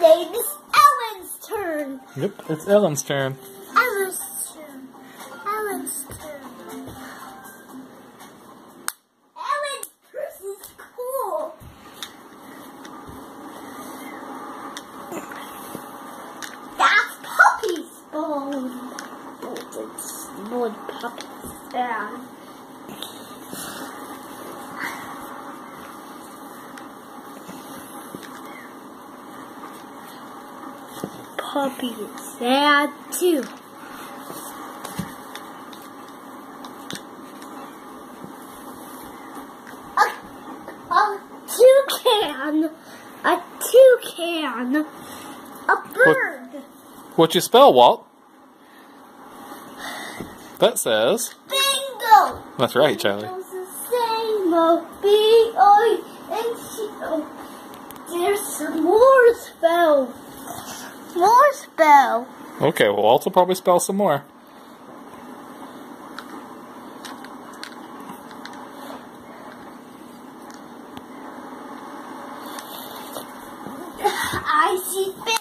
name is Ellen's turn. Yep, it's Ellen's turn. Ellen's turn. Ellen's turn. Ellen's purse is cool. That's Puppy's bone. It's what Puppy's bad. Puppy is sad too. A toucan, a bird. What'd you spell, Walt? That says Bingo. That's right, Charlie. B-I-N-G-O. There's some more spells. More spell. Okay, well, Walt will probably spell some more. I see fish.